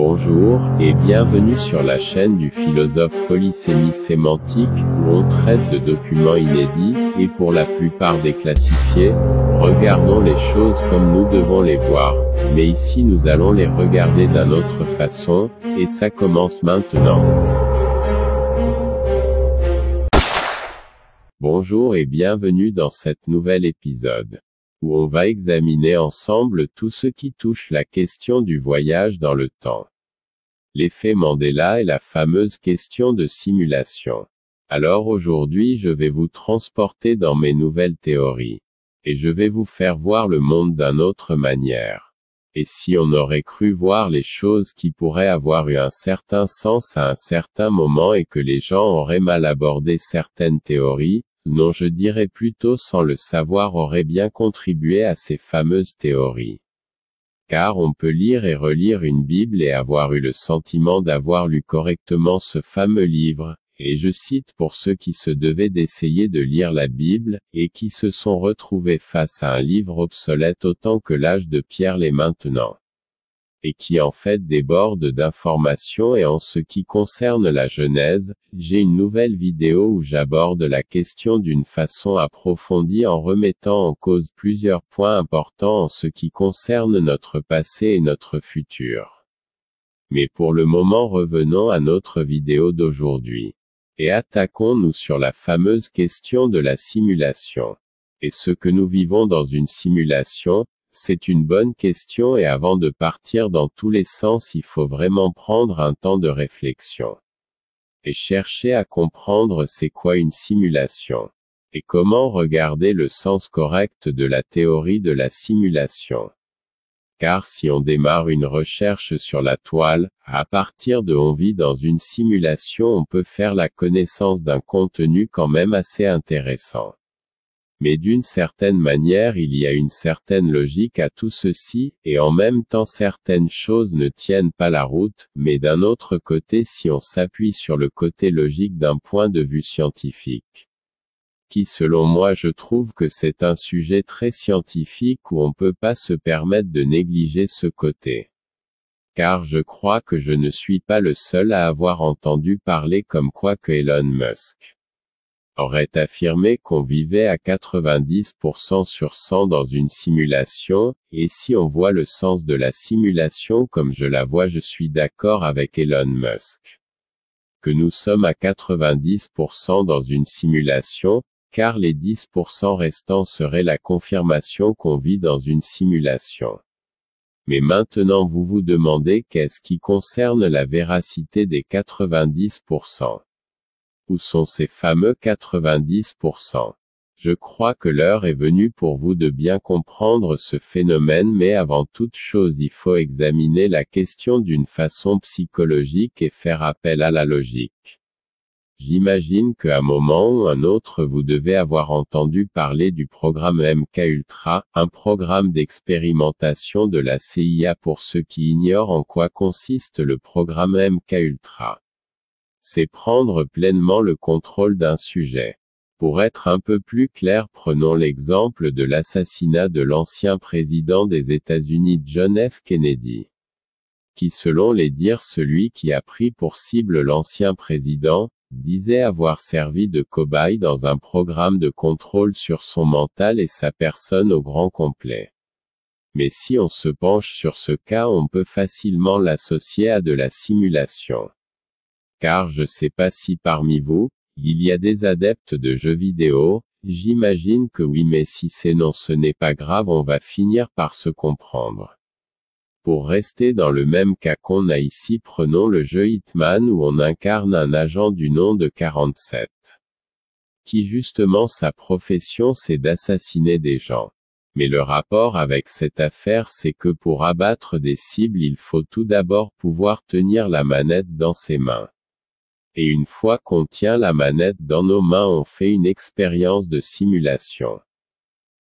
Bonjour, et bienvenue sur la chaîne du philosophe Polysémie Sémantique, où on traite de documents inédits, et pour la plupart déclassifiés. Regardons les choses comme nous devons les voir, mais ici nous allons les regarder d'une autre façon, et ça commence maintenant. Bonjour et bienvenue dans cet nouvel épisode, où on va examiner ensemble tout ce qui touche la question du voyage dans le temps. L'effet Mandela et la fameuse question de simulation. Alors aujourd'hui je vais vous transporter dans mes nouvelles théories. Et je vais vous faire voir le monde d'une autre manière. Et si on aurait cru voir les choses qui pourraient avoir eu un certain sens à un certain moment et que les gens auraient mal abordé certaines théories, non, je dirais plutôt sans le savoir aurait bien contribué à ces fameuses théories. Car on peut lire et relire une Bible et avoir eu le sentiment d'avoir lu correctement ce fameux livre, et je cite pour ceux qui se devaient d'essayer de lire la Bible, et qui se sont retrouvés face à un livre obsolète autant que l'âge de pierre l'est maintenant. Et qui en fait déborde d'informations. Et en ce qui concerne la Genèse, j'ai une nouvelle vidéo où j'aborde la question d'une façon approfondie en remettant en cause plusieurs points importants en ce qui concerne notre passé et notre futur. Mais pour le moment revenons à notre vidéo d'aujourd'hui. Et attaquons-nous sur la fameuse question de la simulation. Et ce que nous vivons dans une simulation, c'est une bonne question, et avant de partir dans tous les sens il faut vraiment prendre un temps de réflexion. Et chercher à comprendre c'est quoi une simulation. Et comment regarder le sens correct de la théorie de la simulation. Car si on démarre une recherche sur la toile, à partir de on vit dans une simulation on peut faire la connaissance d'un contenu quand même assez intéressant. Mais d'une certaine manière il y a une certaine logique à tout ceci, et en même temps certaines choses ne tiennent pas la route, mais d'un autre côté si on s'appuie sur le côté logique d'un point de vue scientifique. Qui selon moi je trouve que c'est un sujet très scientifique où on peut pas se permettre de négliger ce côté. Car je crois que je ne suis pas le seul à avoir entendu parler comme quoi que Elon Musk aurait affirmé qu'on vivait à 90% sur 100 dans une simulation, et si on voit le sens de la simulation comme je la vois, je suis d'accord avec Elon Musk. Que nous sommes à 90% dans une simulation, car les 10% restants seraient la confirmation qu'on vit dans une simulation. Mais maintenant vous vous demandez qu'est-ce qui concerne la véracité des 90%. Où sont ces fameux 90%? Je crois que l'heure est venue pour vous de bien comprendre ce phénomène, mais avant toute chose il faut examiner la question d'une façon psychologique et faire appel à la logique. J'imagine qu'à un moment ou un autre vous devez avoir entendu parler du programme MKUltra, un programme d'expérimentation de la CIA. Pour ceux qui ignorent en quoi consiste le programme MKUltra. C'est prendre pleinement le contrôle d'un sujet. Pour être un peu plus clair, prenons l'exemple de l'assassinat de l'ancien président des États-Unis John F. Kennedy. Qui selon les dires celui qui a pris pour cible l'ancien président, disait avoir servi de cobaye dans un programme de contrôle sur son mental et sa personne au grand complet. Mais si on se penche sur ce cas on peut facilement l'associer à de la simulation. Car je sais pas si parmi vous, il y a des adeptes de jeux vidéo, j'imagine que oui, mais si c'est non ce n'est pas grave, on va finir par se comprendre. Pour rester dans le même cas qu'on a ici, prenons le jeu Hitman où on incarne un agent du nom de 47. Qui justement sa profession c'est d'assassiner des gens. Mais le rapport avec cette affaire c'est que pour abattre des cibles il faut tout d'abord pouvoir tenir la manette dans ses mains. Et une fois qu'on tient la manette dans nos mains on fait une expérience de simulation.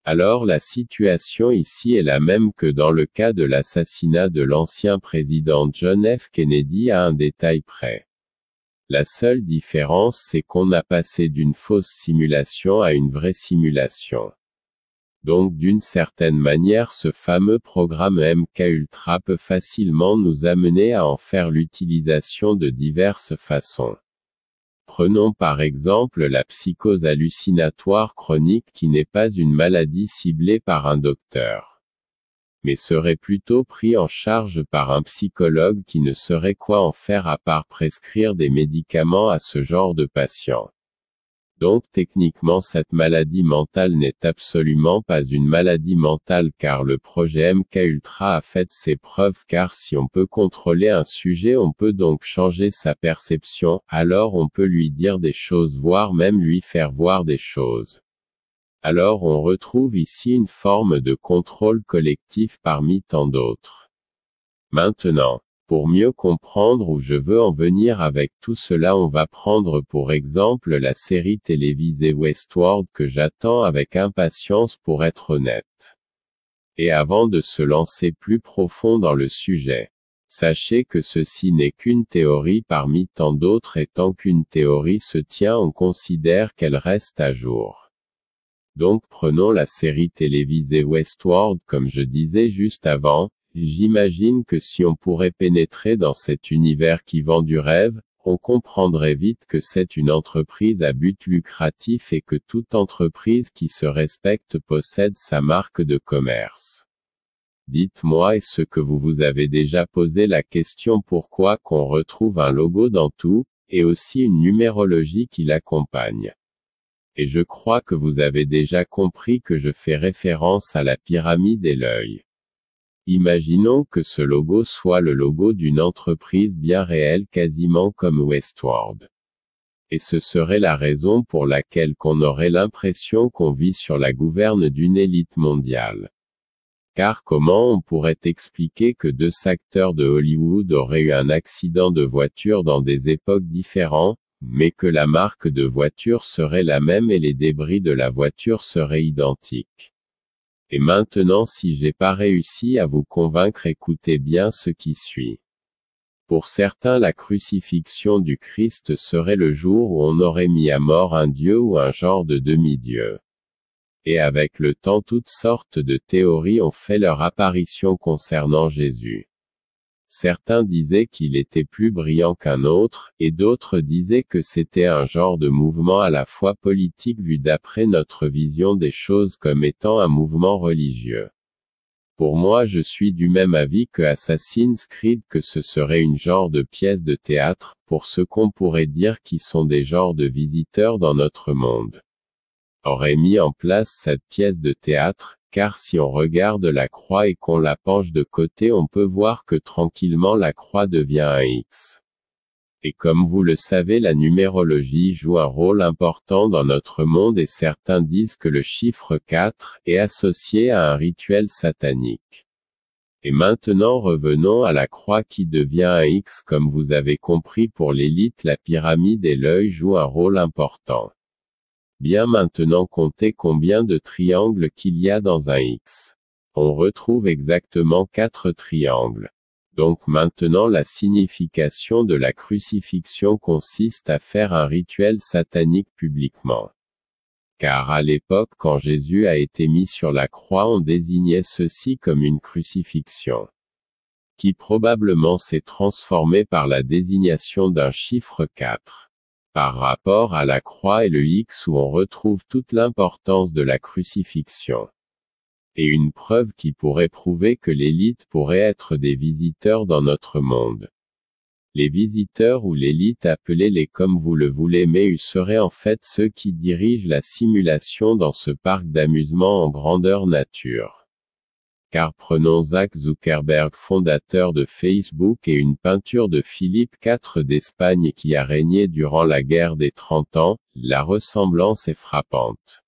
Alors la situation ici est la même que dans le cas de l'assassinat de l'ancien président John F. Kennedy à un détail près. La seule différence c'est qu'on a passé d'une fausse simulation à une vraie simulation. Donc d'une certaine manière ce fameux programme MKUltra peut facilement nous amener à en faire l'utilisation de diverses façons. Prenons par exemple la psychose hallucinatoire chronique qui n'est pas une maladie ciblée par un docteur, mais serait plutôt pris en charge par un psychologue qui ne saurait quoi en faire à part prescrire des médicaments à ce genre de patients. Donc techniquement cette maladie mentale n'est absolument pas une maladie mentale car le projet MKUltra a fait ses preuves car si on peut contrôler un sujet on peut donc changer sa perception, alors on peut lui dire des choses voire même lui faire voir des choses. Alors on retrouve ici une forme de contrôle collectif parmi tant d'autres. Maintenant, pour mieux comprendre où je veux en venir avec tout cela, on va prendre pour exemple la série télévisée Westworld que j'attends avec impatience pour être honnête. Et avant de se lancer plus profond dans le sujet, sachez que ceci n'est qu'une théorie parmi tant d'autres et tant qu'une théorie se tient, on considère qu'elle reste à jour. Donc prenons la série télévisée Westworld comme je disais juste avant. J'imagine que si on pourrait pénétrer dans cet univers qui vend du rêve, on comprendrait vite que c'est une entreprise à but lucratif et que toute entreprise qui se respecte possède sa marque de commerce. Dites-moi, est-ce que vous vous avez déjà posé la question pourquoi qu'on retrouve un logo dans tout, et aussi une numérologie qui l'accompagne? Et je crois que vous avez déjà compris que je fais référence à la pyramide et l'œil. Imaginons que ce logo soit le logo d'une entreprise bien réelle quasiment comme Westworld. Et ce serait la raison pour laquelle qu'on aurait l'impression qu'on vit sur la gouverne d'une élite mondiale. Car comment on pourrait expliquer que deux acteurs de Hollywood auraient eu un accident de voiture dans des époques différentes, mais que la marque de voiture serait la même et les débris de la voiture seraient identiques? Et maintenant si j'ai pas réussi à vous convaincre, écoutez bien ce qui suit. Pour certains la crucifixion du Christ serait le jour où on aurait mis à mort un dieu ou un genre de demi-dieu. Et avec le temps toutes sortes de théories ont fait leur apparition concernant Jésus. Certains disaient qu'il était plus brillant qu'un autre, et d'autres disaient que c'était un genre de mouvement à la fois politique vu d'après notre vision des choses comme étant un mouvement religieux. Pour moi je suis du même avis que Assassin's Creed que ce serait une genre de pièce de théâtre, pour ce qu'on pourrait dire qui sont des genres de visiteurs dans notre monde. Aurait mis en place cette pièce de théâtre, car si on regarde la croix et qu'on la penche de côté on peut voir que tranquillement la croix devient un X. Et comme vous le savez la numérologie joue un rôle important dans notre monde et certains disent que le chiffre 4 est associé à un rituel satanique. Et maintenant revenons à la croix qui devient un X. Comme vous avez compris, pour l'élite la pyramide et l'œil jouent un rôle important. Bien, maintenant comptez combien de triangles qu'il y a dans un X. On retrouve exactement 4 triangles. Donc maintenant la signification de la crucifixion consiste à faire un rituel satanique publiquement. Car à l'époque quand Jésus a été mis sur la croix on désignait ceci comme une crucifixion, qui probablement s'est transformée par la désignation d'un chiffre 4. Par rapport à la croix et le X où on retrouve toute l'importance de la crucifixion. Et une preuve qui pourrait prouver que l'élite pourrait être des visiteurs dans notre monde. Les visiteurs ou l'élite, appelez-les comme vous le voulez, mais eux seraient en fait ceux qui dirigent la simulation dans ce parc d'amusement en grandeur nature. Car prenons Mark Zuckerberg, fondateur de Facebook, et une peinture de Philippe IV d'Espagne qui a régné durant la guerre des 30 ans, la ressemblance est frappante.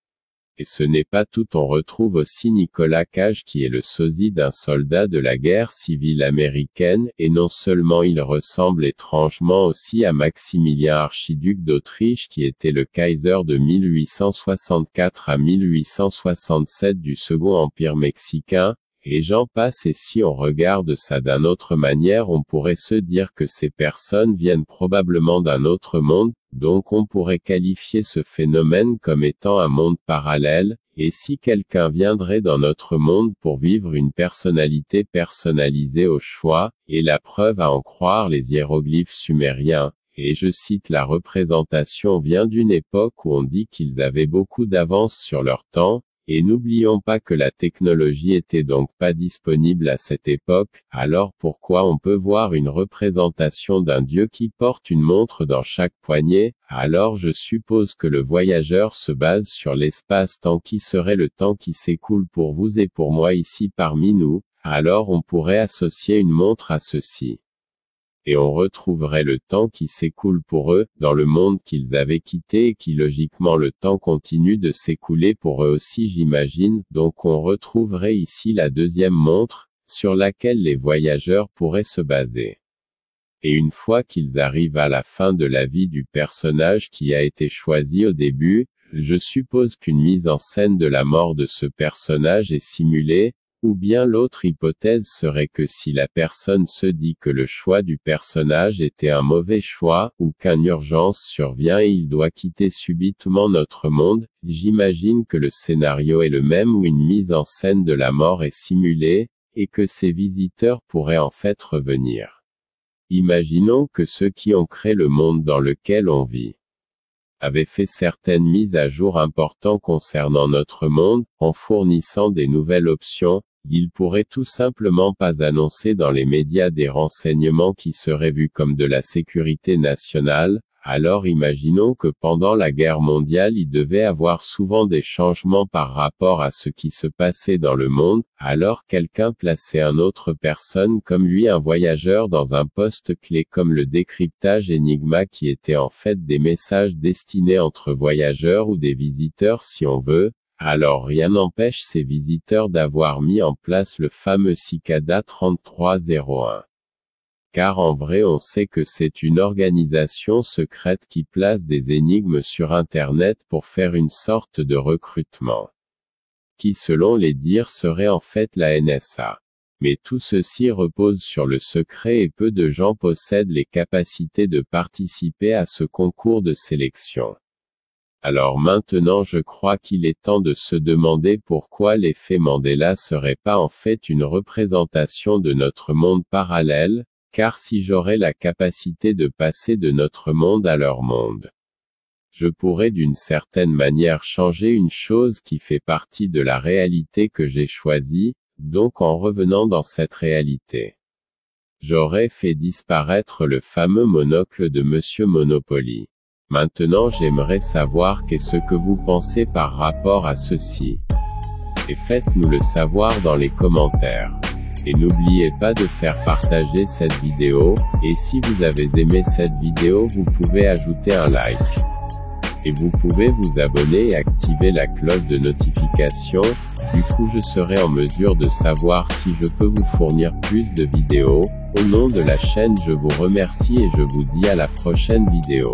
Et ce n'est pas tout, on retrouve aussi Nicolas Cage qui est le sosie d'un soldat de la guerre civile américaine, et non seulement il ressemble étrangement aussi à Maximilien archiduc d'Autriche qui était le Kaiser de 1864 à 1867 du Second Empire mexicain, et j'en passe. Et si on regarde ça d'une autre manière, on pourrait se dire que ces personnes viennent probablement d'un autre monde, donc on pourrait qualifier ce phénomène comme étant un monde parallèle, et si quelqu'un viendrait dans notre monde pour vivre une personnalité personnalisée au choix, et la preuve à en croire les hiéroglyphes sumériens, et je cite la représentation vient d'une époque où on dit qu'ils avaient beaucoup d'avance sur leur temps, et n'oublions pas que la technologie était donc pas disponible à cette époque, alors pourquoi on peut voir une représentation d'un dieu qui porte une montre dans chaque poignet, alors je suppose que le voyageur se base sur l'espace-temps qui serait le temps qui s'écoule pour vous et pour moi ici parmi nous, alors on pourrait associer une montre à ceci. Et on retrouverait le temps qui s'écoule pour eux, dans le monde qu'ils avaient quitté et qui logiquement le temps continue de s'écouler pour eux aussi j'imagine, donc on retrouverait ici la deuxième montre, sur laquelle les voyageurs pourraient se baser. Et une fois qu'ils arrivent à la fin de la vie du personnage qui a été choisi au début, je suppose qu'une mise en scène de la mort de ce personnage est simulée, ou bien l'autre hypothèse serait que si la personne se dit que le choix du personnage était un mauvais choix, ou qu'une urgence survient et il doit quitter subitement notre monde, j'imagine que le scénario est le même où une mise en scène de la mort est simulée, et que ces visiteurs pourraient en fait revenir. Imaginons que ceux qui ont créé le monde dans lequel on vit avaient fait certaines mises à jour importantes concernant notre monde, en fournissant des nouvelles options. Ils pourraient tout simplement pas annoncer dans les médias des renseignements qui seraient vus comme de la sécurité nationale, alors imaginons que pendant la guerre mondiale il devait avoir souvent des changements par rapport à ce qui se passait dans le monde, alors quelqu'un plaçait une autre personne comme lui un voyageur dans un poste clé comme le décryptage Enigma qui était en fait des messages destinés entre voyageurs ou des visiteurs si on veut. Alors rien n'empêche ces visiteurs d'avoir mis en place le fameux Cicada 3301. Car en vrai on sait que c'est une organisation secrète qui place des énigmes sur Internet pour faire une sorte de recrutement. Qui selon les dires serait en fait la NSA. Mais tout ceci repose sur le secret et peu de gens possèdent les capacités de participer à ce concours de sélection. Alors maintenant je crois qu'il est temps de se demander pourquoi l'effet Mandela serait pas en fait une représentation de notre monde parallèle, car si j'aurais la capacité de passer de notre monde à leur monde, je pourrais d'une certaine manière changer une chose qui fait partie de la réalité que j'ai choisie, donc en revenant dans cette réalité. J'aurais fait disparaître le fameux monocle de Monsieur Monopoly. Maintenant j'aimerais savoir qu'est-ce que vous pensez par rapport à ceci. Et faites-nous le savoir dans les commentaires. Et n'oubliez pas de faire partager cette vidéo, et si vous avez aimé cette vidéo vous pouvez ajouter un like. Et vous pouvez vous abonner et activer la cloche de notification, du coup je serai en mesure de savoir si je peux vous fournir plus de vidéos. Au nom de la chaîne je vous remercie et je vous dis à la prochaine vidéo.